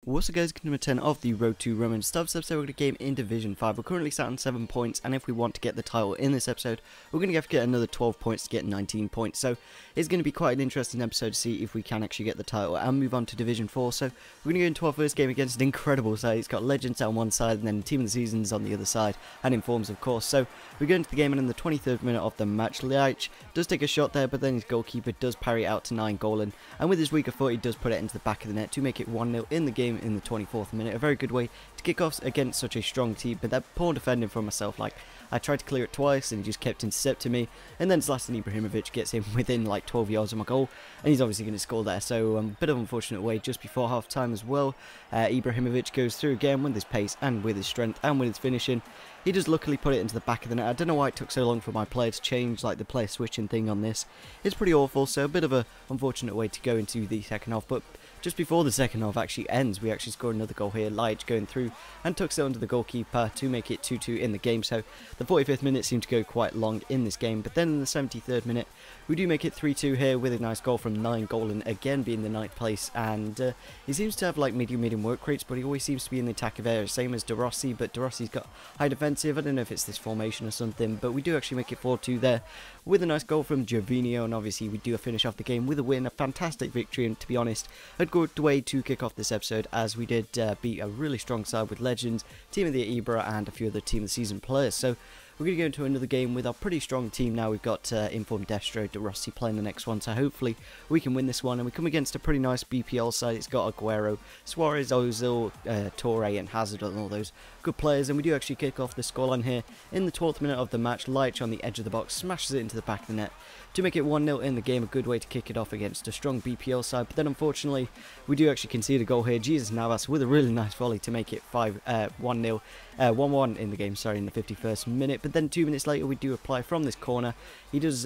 What's up guys, number 10 of the Road to Roma Ep10. This episode we're going to game in Division 5. We're currently sat on 7 points, and if we want to get the title in this episode, we're going to have to get another 12 points to get 19 points. So it's going to be quite an interesting episode to see if we can actually get the title and move on to Division 4. So we're going to go into our first game against an incredible side. It's got Legends on one side and then Team of the Seasons on the other side, and Informs of course. So we go into the game, and in the 23rd minute of the match, Leich does take a shot there, but then his goalkeeper does parry out to 9 Golan, and with his weaker foot he does put it into the back of the net to make it 1-0 in the game in the 24th minute. A very good way to kick off against such a strong team, but that poor defending from myself. Like, I tried to clear it twice and he just kept intercepting me, and then Zlatan Ibrahimovic gets him within like 12 yards of my goal, and he's obviously going to score there. So a bit of an unfortunate way just before half time as well. Ibrahimovic goes through again with his pace and with his strength and with his finishing. He does luckily put it into the back of the net. I don't know why it took so long for my player to change, like the player switching thing on this. It's pretty awful, so a bit of a unfortunate way to go into the second half, but just before the second half actually ends, we actually score another goal here. Leich going through and tucks it under the goalkeeper to make it 2-2 in the game. So the 45th minute seemed to go quite long in this game, but then in the 73rd minute we do make it 3-2 here with a nice goal from 9 Golan, again being the 9th place, and he seems to have like medium work rates, but he always seems to be in the attacking area, same as De Rossi, but De Rossi's got high defensive. I don't know if it's this formation or something, but we do actually make it 4-2 there with a nice goal from Gervinho, and obviously we do finish off the game with a win, a fantastic victory, and to be honest, a good way to kick off this episode, as we did beat a really strong side with Legends, Team of the Ibra, and a few other Team of the Season players. So we're going to go into another game with our pretty strong team now. We've got Informed Destro, De Rossi playing the next one, so hopefully we can win this one. And we come against a pretty nice BPL side. It's got Aguero, Suarez, Ozil, Torre and Hazard and all those good players. And we do actually kick off the scoreline here in the 12th minute of the match. Leich on the edge of the box smashes it into the back of the net to make it 1-0 in the game. A good way to kick it off against a strong BPL side. But then unfortunately we do actually concede a goal here. Jesus Navas with a really nice volley to make it 1-0. 1-1 in the game, sorry, in the 51st minute. But then 2 minutes later we do apply from this corner. He does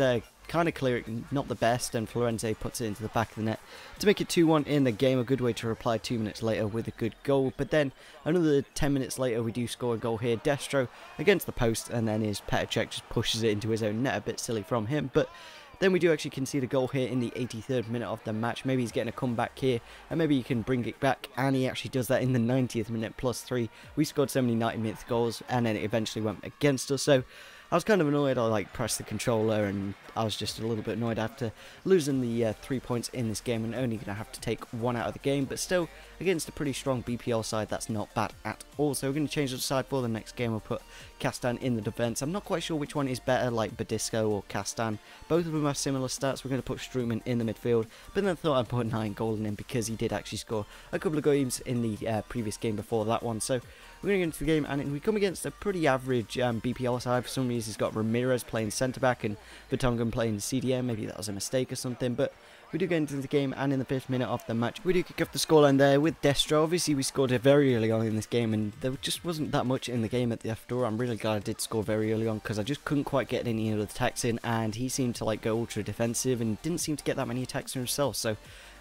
kind of clear it, not the best, and Florenzi puts it into the back of the net to make it 2-1 in the game. A good way to reply 2 minutes later with a good goal. But then another 10 minutes later we do score a goal here. Destro against the post, and then his Petr Cech just pushes it into his own net. A bit silly from him, but then we do actually concede a goal here in the 83rd minute of the match. Maybe he's getting a comeback here, and maybe he can bring it back, and he actually does that in the 90th minute +3. We scored so many 90-minute goals, and then it eventually went against us. So I was kind of annoyed. I like pressed the controller, and I was just a little bit annoyed after losing the 3 points in this game and only going to have to take 1 out of the game. But still, against a pretty strong BPL side, that's not bad at all. So we're going to change the side for the next game. We'll put Castan in the defence. I'm not quite sure which one is better, like Badisco or Castan. Both of them have similar stats. We're going to put Struman in the midfield, but then I thought I'd put 9 Golan in because he did actually score a couple of games in the previous game before that one. So we're going to get into the game, and we come against a pretty average BPL side. For some reason, he's got Ramirez playing centre-back and Vertonghen playing CDM. Maybe that was a mistake or something, but we do get into the game, and in the 5th minute of the match, we do kick off the scoreline there with Destro. Obviously, we scored it very early on in this game, and there just wasn't that much in the game at the after all. I'm really glad I did score very early on, because I just couldn't quite get any other attacks in, and he seemed to like go ultra defensive and didn't seem to get that many attacks for himself. So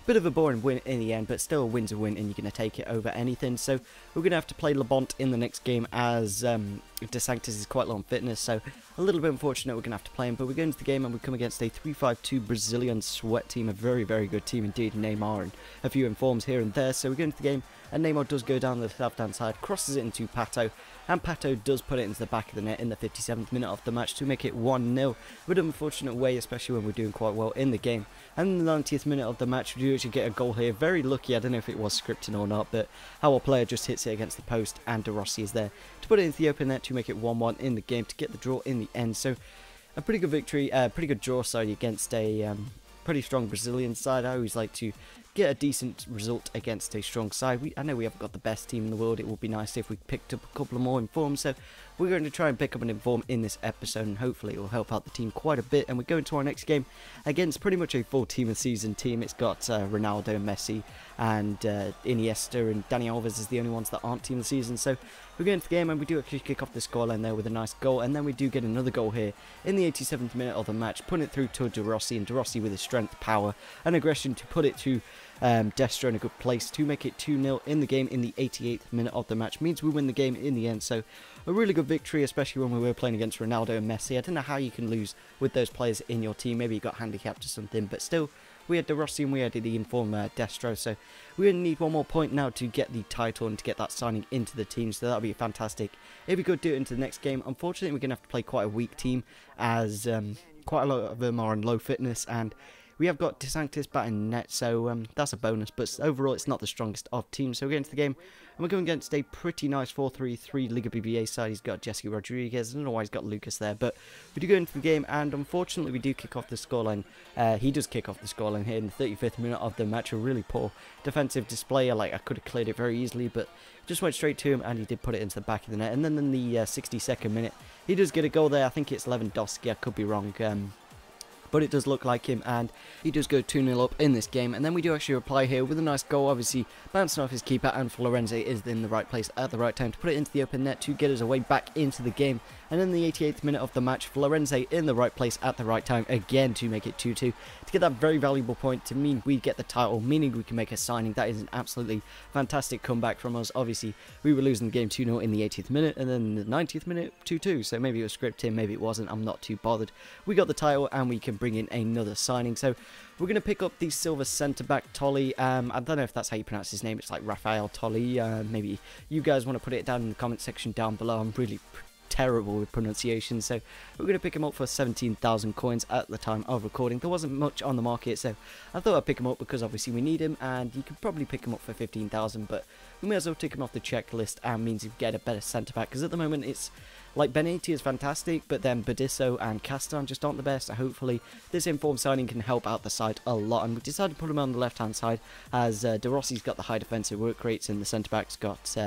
bit of a boring win in the end, but still a win's a win, and you're going to take it over anything. So we're going to have to play Labont in the next game, as De Sanctis is quite low on fitness, so a little bit unfortunate we're going to have to play him. But we go into the game, and we come against a 3-5-2 Brazilian sweat team, a very good team indeed. Neymar and a few informs here and there. So we go into the game, and Neymar does go down the left-hand side, crosses it into Pato, and Pato does put it into the back of the net in the 57th minute of the match to make it 1-0. But an unfortunate way, especially when we're doing quite well in the game. And in the 90th minute of the match, we do actually get a goal here. Very lucky. I don't know if it was scripted or not, but our player just hits it against the post, and De Rossi is there to put it into the open net to make it 1-1 in the game to get the draw in the end. So a pretty good victory, pretty good draw, sorry, against a pretty strong Brazilian side. I always like to get a decent result against a strong side. I know we haven't got the best team in the world. It would be nice if we picked up a couple of more informs, so we're going to try and pick up an inform in this episode, and hopefully it will help out the team quite a bit. And we go into our next game against pretty much a full team of season team. It's got Ronaldo, Messi and Iniesta, and Dani Alves is the only ones that aren't team of the season. So we go into the game, and we do actually kick off the scoreline there with a nice goal, and then we do get another goal here in the 87th minute of the match, putting it through to De Rossi, and De Rossi with his strength, power and aggression to put it to Destro in a good place to make it 2-0 in the game in the 88th minute of the match. Means we win the game in the end, so a really good victory, especially when we were playing against Ronaldo and Messi. I don't know how you can lose with those players in your team. Maybe you got handicapped or something, but still we had De Rossi and we had the informed Destro, so we only need one more point now to get the title and to get that signing into the team, so that would be fantastic if we could do it into the next game. Unfortunately, we're going to have to play quite a weak team, as quite a lot of them are on low fitness, and we have got DeSantis batting net, so that's a bonus, but overall it's not the strongest of teams. So we're getting to the game, and we're going against a pretty nice 4-3-3 Liga BBA side. He's got Jesse Rodriguez, I don't know why he's got Lucas there, but we do go into the game, and unfortunately we do kick off the scoreline. He does kick off the scoreline here in the 35th minute of the match. A really poor defensive display, like I could have cleared it very easily, but just went straight to him, and he did put it into the back of the net. And then in the 62nd minute, he does get a goal there. I think it's Lewandowski, I could be wrong, but it does look like him, and he does go 2-0 up in this game. And then we do actually reply here with a nice goal, obviously bouncing off his keeper, and Florenzi is in the right place at the right time to put it into the open net to get us away back into the game. And in the 88th minute of the match, Florenzi in the right place at the right time again to make it 2-2, to get that very valuable point to mean we get the title, meaning we can make a signing. That is an absolutely fantastic comeback from us. Obviously we were losing the game 2-0 in the 80th minute, and then in the 90th minute 2-2, so maybe it was scripted, maybe it wasn't, I'm not too bothered. We got the title, and we can bring in another signing. So we're going to pick up the silver centre-back Tolly. I don't know if that's how you pronounce his name. It's like Rafael Tolly. Maybe you guys want to put it down in the comment section down below. I'm really terrible with pronunciation, so we're going to pick him up for 17,000 coins at the time of recording. There wasn't much on the market, so I thought I'd pick him up because obviously we need him, and you could probably pick him up for 15,000, but we may as well take him off the checklist, and means you get a better centre-back, because at the moment it's like Benetti is fantastic, but then Bedisso and Castan just aren't the best. So hopefully this informed signing can help out the side a lot, and we decided to put him on the left hand side, as De Rossi's got the high defensive work rates and the centre-back's got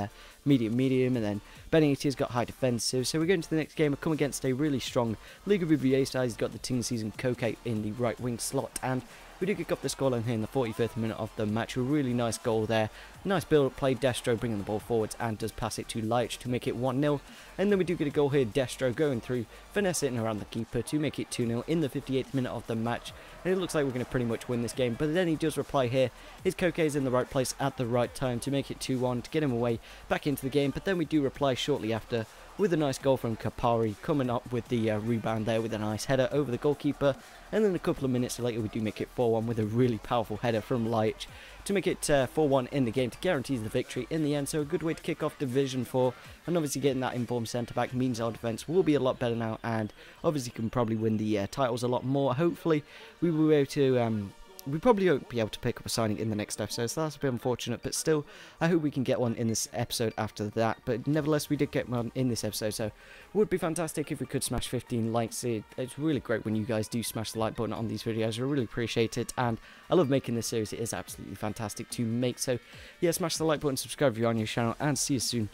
medium, and then Benitez got high defensive. So we're going to the next game. We come against a really strong Liga BBA side. He's got the team season Koke in the right wing slot, and we do kick up the scoreline here in the 45th minute of the match. A really nice goal there. Nice build-up play. Destro bringing the ball forwards and does pass it to Leitch to make it 1-0. And then we do get a goal here. Destro going through, finessing around the keeper to make it 2-0 in the 58th minute of the match. And it looks like we're going to pretty much win this game. But then he does reply here. His Koke is in the right place at the right time to make it 2-1, to get him away back into the game. But then we do reply shortly after with a nice goal from Kapari, coming up with the rebound there with a nice header over the goalkeeper. And then a couple of minutes later we do make it 4-1 with a really powerful header from Leitch to make it 4-1 in the game, to guarantee the victory in the end. So a good way to kick off Division 4, and obviously getting that informed centre-back means our defence will be a lot better now, and obviously can probably win the titles a lot more. Hopefully we will be able to we probably won't be able to pick up a signing in the next episode, so that's a bit unfortunate, but still, I hope we can get one in this episode after that. But nevertheless, we did get one in this episode, so it would be fantastic if we could smash 15 likes. It's really great when you guys do smash the like button on these videos. I really appreciate it, and I love making this series. It is absolutely fantastic to make, so yeah, smash the like button, subscribe if you're on your channel, and see you soon